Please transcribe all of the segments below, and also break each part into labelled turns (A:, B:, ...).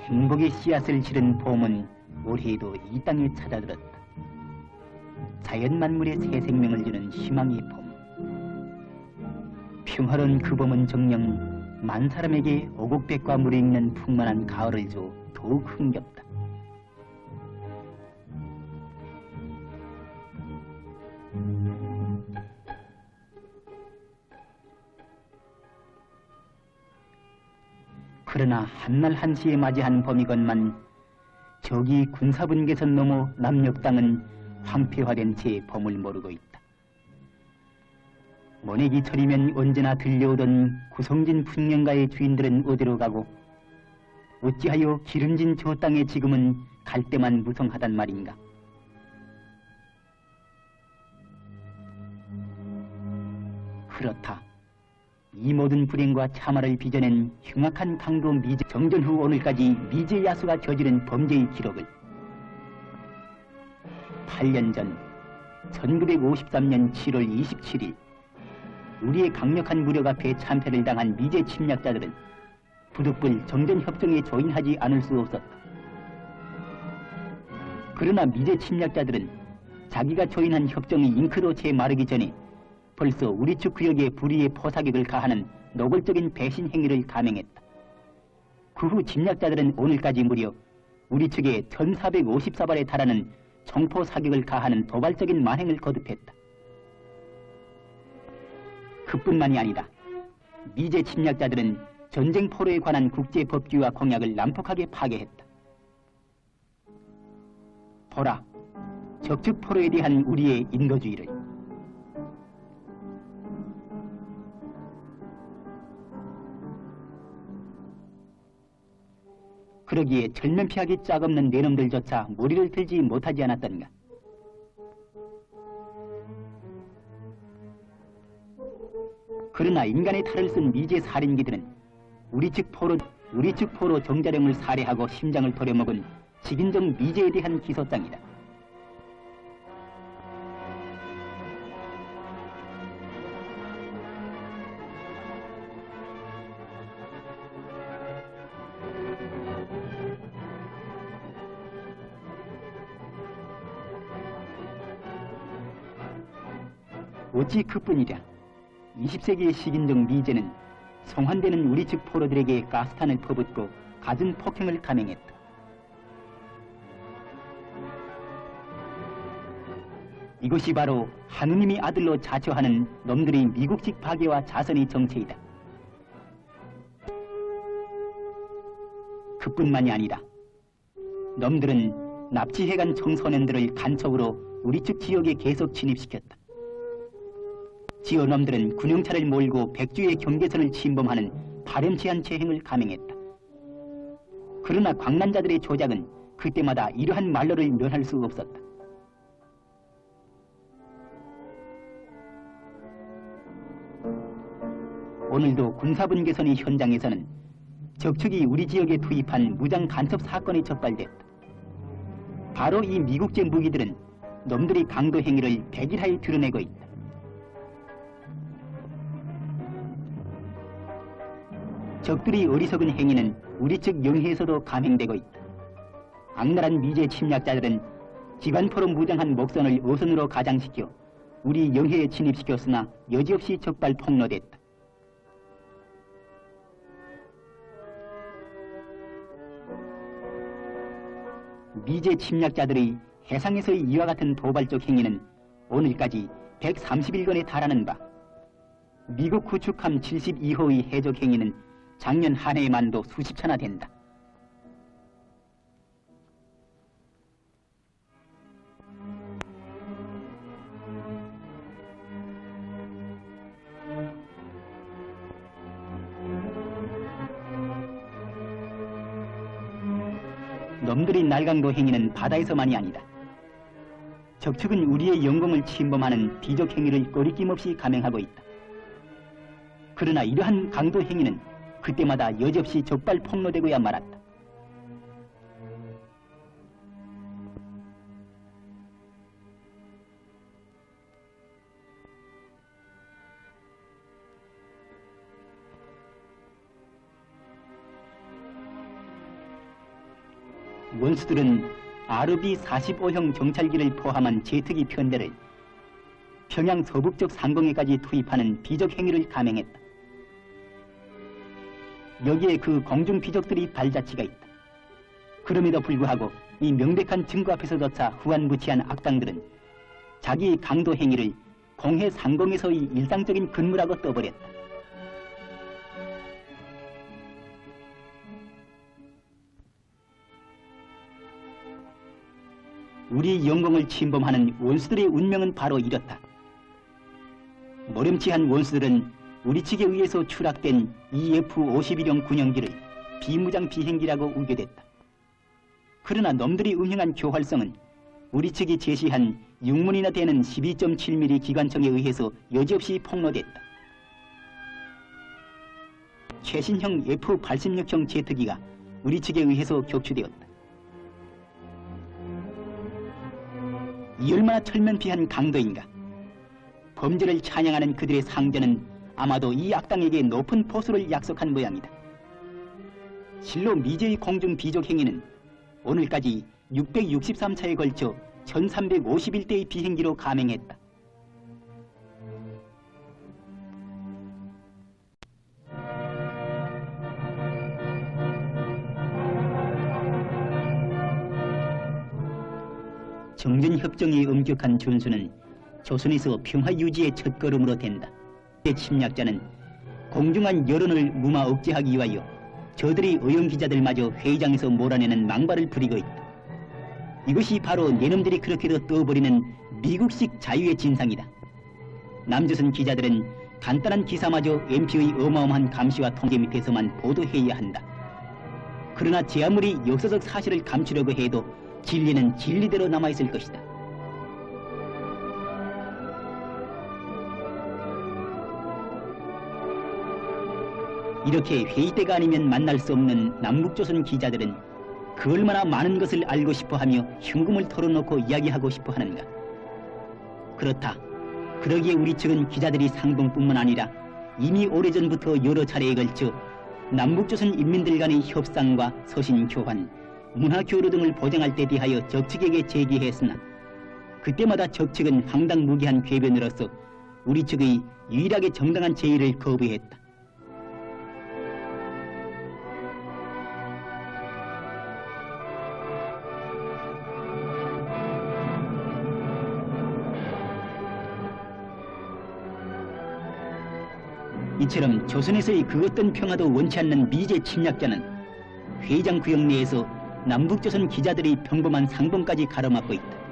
A: 행복의 씨앗을 실은 봄은 올해에도 이 땅에 찾아들었다. 자연 만물에 새 생명을 주는 희망의 봄. 평화로운 그 봄은 정녕 만 사람에게 오곡백과 물에 익는 풍만한 가을을 줘 더욱 흥겹다. 그러나 한날 한시에 맞이한 봄이건만 저기 군사분계선 넘어 남녘 땅은 황폐화된 채 봄을 모르고 있다. 모내기철이면 언제나 들려오던 구성진 풍년가의 주인들은 어디로 가고 어찌하여 기름진 저 땅에 지금은 갈 때만 무성하단 말인가. 그렇다. 이 모든 불행과 참화를 빚어낸 흉악한 강도 미제, 정전 후 오늘까지 미제 야수가 저지른 범죄의 기록을 8년 전 1953년 7월 27일 우리의 강력한 무력 앞에 참패를 당한 미제 침략자들은 부득불 정전협정에 조인하지 않을 수 없었다. 그러나 미제 침략자들은 자기가 조인한 협정이 잉크도 채 마르기 전에 벌써 우리 측 구역에 불의의 포사격을 가하는 노골적인 배신 행위를 감행했다. 그 후 침략자들은 오늘까지 무려 우리 측에 1454발에 달하는 총포 사격을 가하는 도발적인 만행을 거듭했다. 그뿐만이 아니다. 미제 침략자들은 전쟁 포로에 관한 국제 법규와 공약을 난폭하게 파괴했다. 보라, 적측 포로에 대한 우리의 인도주의를. 그러기에 철면피하기 짝없는 내놈들조차 머리를 들지 못하지 않았던가. 그러나 인간의 탈을 쓴 미제 살인기들은 우리 측 포로 정자령을 살해하고 심장을 도려먹은 직인적 미제에 대한 기소장이다. 어찌 그뿐이랴. 20세기의 식인종 미제는 송환되는 우리 측 포로들에게 가스탄을 퍼붓고 갖은 폭행을 감행했다. 이것이 바로 하느님이 아들로 자처하는 놈들의 미국식 파괴와 자선의 정체이다. 그뿐만이 아니라 놈들은 납치해간 청소년들을 간첩으로 우리 측 지역에 계속 진입시켰다. 지어놈들은 군용차를 몰고 백주의 경계선을 침범하는 파렴치한 재행을 감행했다. 그러나 광란자들의 조작은 그때마다 이러한 말로를 면할 수 없었다. 오늘도 군사분계선의 현장에서는 적측이 우리 지역에 투입한 무장 간첩 사건이 적발됐다. 바로 이 미국제 무기들은 놈들이 강도 행위를 백일하에 드러내고 있다. 적들이 어리석은 행위는 우리 측 영해에서도 감행되고 있다. 악랄한 미제 침략자들은 기관포로 무장한 목선을 어선으로 가장시켜 우리 영해에 진입시켰으나 여지없이 적발 폭로됐다. 미제 침략자들의 해상에서의 이와 같은 도발적 행위는 오늘까지 130일건에 달하는 바, 미국 구축함 72호의 해적 행위는 작년 한 해에만도 수십 차나 된다. 놈들의 날강도 행위는 바다에서만이 아니다. 적측은 우리의 영공을 침범하는 비적 행위를 꺼리낌없이 감행하고 있다. 그러나 이러한 강도 행위는 그때마다 여지없이 적발 폭로되고야 말았다. 원수들은 RB-45형 정찰기를 포함한 제트기 편대를 평양 서북쪽 상공에까지 투입하는 비적 행위를 감행했다. 여기에 그 공중 비적들이 발자취가 있다. 그럼에도 불구하고 이 명백한 증거 앞에서조차 후안부치한 악당들은 자기의 강도 행위를 공해 상공에서의 일상적인 근무라고 떠버렸다. 우리 영공을 침범하는 원수들의 운명은 바로 이렇다. 모렴치한 원수들은 우리 측에 의해서 추락된 EF-51형 군용기를 비무장 비행기라고 우겨댔다. 그러나 놈들이 응행한 교활성은 우리 측이 제시한 6문이나 되는 12.7mm 기관총에 의해서 여지없이 폭로됐다. 최신형 F-86형 제트기가 우리 측에 의해서 격추되었다. 이 얼마나 철면피한 강도인가. 범죄를 찬양하는 그들의 상전은 아마도 이 악당에게 높은 보수를 약속한 모양이다. 실로 미제의 공중 비적 행위는 오늘까지 663차에 걸쳐 1351대의 비행기로 감행했다. 정전협정이 엄격한 준수는 조선에서 평화 유지의 첫걸음으로 된다. 침략자는 공중한 여론을 무마 억제하기 위하여 저들이 의원기자들마저 회의장에서 몰아내는 망발을 부리고 있다. 이것이 바로 내놈들이 그렇게도 떠버리는 미국식 자유의 진상이다. 남조선 기자들은 간단한 기사마저 MP의 어마어마한 감시와 통제 밑에서만 보도해야 한다. 그러나 제 아무리 역사적 사실을 감추려고 해도 진리는 진리대로 남아있을 것이다. 이렇게 회의 때가 아니면 만날 수 없는 남북조선 기자들은 그 얼마나 많은 것을 알고 싶어하며 흉금을 털어놓고 이야기하고 싶어하는가. 그렇다. 그러기에 우리 측은 기자들이 상봉뿐만 아니라 이미 오래전부터 여러 차례에 걸쳐 남북조선 인민들 간의 협상과 서신 교환, 문화교류 등을 보장할 때 대하여 적측에게 제기했으나 그때마다 적측은 황당무계한 궤변으로서 우리 측의 유일하게 정당한 제의를 거부했다. 이처럼 조선에서의 그 어떤 평화도 원치 않는 미제 침략자는 회의장 구역 내에서 남북조선 기자들이 평범한 상봉까지 가로막고 있다.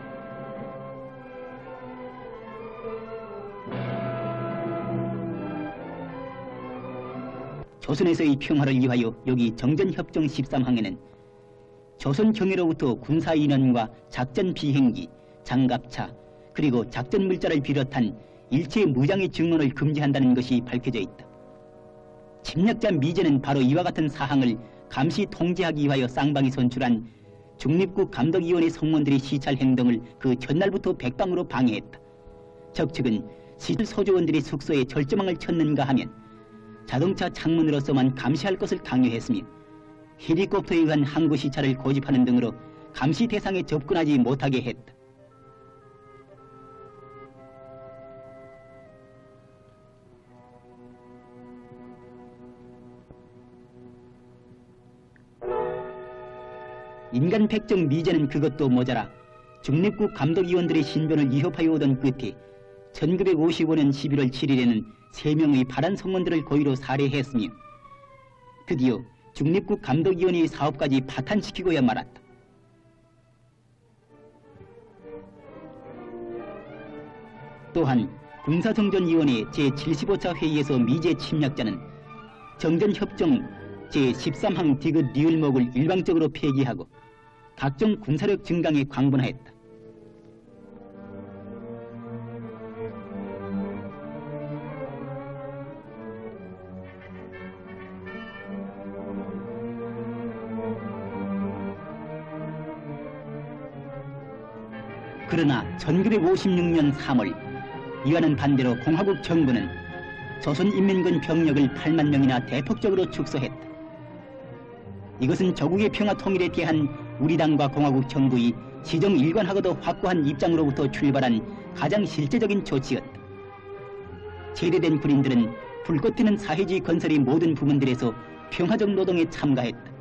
A: 조선에서의 평화를 위하여 여기 정전협정 13항에는 조선 경위로부터 군사인원과 작전 비행기, 장갑차, 그리고 작전 물자를 비롯한 일체 무장의 증론을 금지한다는 것이 밝혀져 있다. 침략자 미제는 바로 이와 같은 사항을 감시 통제하기 위하여 쌍방이 선출한 중립국 감독위원회 성원들의 시찰 행동을 그 전날부터 백방으로 방해했다. 적측은 시찰 소조원들의 숙소에 절조망을 쳤는가 하면 자동차 창문으로서만 감시할 것을 강요했으며 헬리콥터에 의한 항구 시찰을 고집하는 등으로 감시 대상에 접근하지 못하게 했다. 인간 백정 미제는 그것도 모자라 중립국 감독위원들의 신변을 위협하여 오던 끝에 1955년 11월 7일에는 3명의 파란 성원들을 고의로 살해했으며 드디어 중립국 감독위원회의 사업까지 파탄시키고야 말았다. 또한 군사정전위원회 제75차 회의에서 미제 침략자는 정전협정 제13항 디귿 리을목을 일방적으로 폐기하고 각종 군사력 증강에 광분하였다. 그러나 1956년 3월 이와는 반대로 공화국 정부는 조선인민군 병력을 8만 명이나 대폭적으로 축소했다. 이것은 조국의 평화 통일에 대한 우리 당과 공화국 정부의 시정 일관하고도 확고한 입장으로부터 출발한 가장 실제적인 조치였다. 제대된 군인들은 불꽃 튀는 사회주의 건설의 모든 부분들에서 평화적 노동에 참가했다.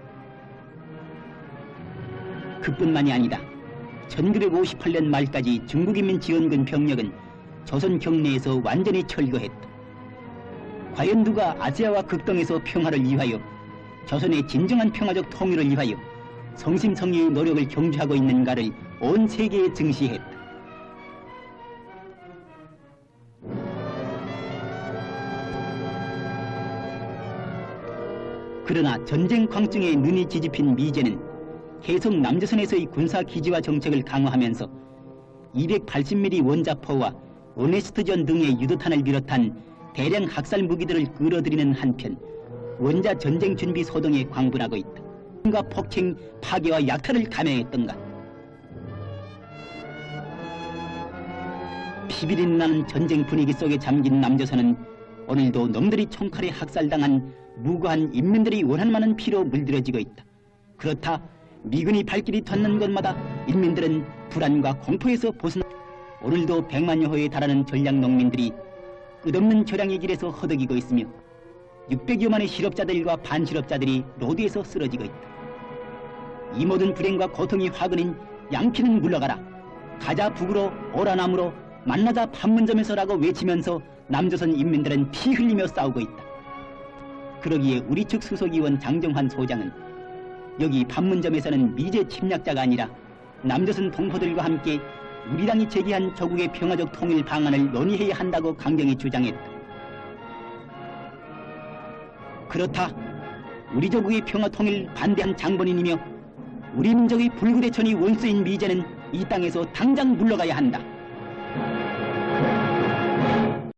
A: 그뿐만이 아니다. 1958년 말까지 중국인민지원군 병력은 조선 경내에서 완전히 철거했다. 과연 누가 아시아와 극동에서 평화를 위하여, 조선의 진정한 평화적 통일을 위하여 성심성의의 노력을 경주하고 있는가를 온 세계에 증시했다. 그러나 전쟁 광증에 눈이 뒤집힌 미제는 계속 남조선에서의 군사기지화 정책을 강화하면서 280mm 원자포와 오네스트전 등의 유도탄을 비롯한 대량 학살 무기들을 끌어들이는 한편 원자 전쟁 준비 소동에 광분하고 있다. 과 폭행, 파괴와 약탈을 감행했던가. 피비린 나는 전쟁 분위기 속에 잠긴 남조선은 오늘도 놈들이 총칼에 학살당한 무고한 인민들이 원한 피로 물들여지고 있다. 그렇다 미군이 발길이 닿는 곳마다 인민들은 불안과 공포에서 벗어나 오늘도 100만여호에 달하는 전략 농민들이 끝없는 교량의 길에서 허덕이고 있으며 600여만의 실업자들과 반실업자들이 로드에서 쓰러지고 있다. 이 모든 불행과 고통이 화근인 양피는 물러가라, 가자 북으로 오라 남으로, 만나자 판문점에서라고 외치면서 남조선 인민들은 피 흘리며 싸우고 있다. 그러기에 우리 측 수석위원 장정환 소장은 여기 판문점에서는 미제 침략자가 아니라 남조선 동포들과 함께 우리 당이 제기한 조국의 평화적 통일 방안을 논의해야 한다고 강경히 주장했다. 그렇다. 우리 조국의 평화 통일 반대한 장본인이며 우리 민족의 불구대천이 원수인 미제는 이 땅에서 당장 물러가야 한다.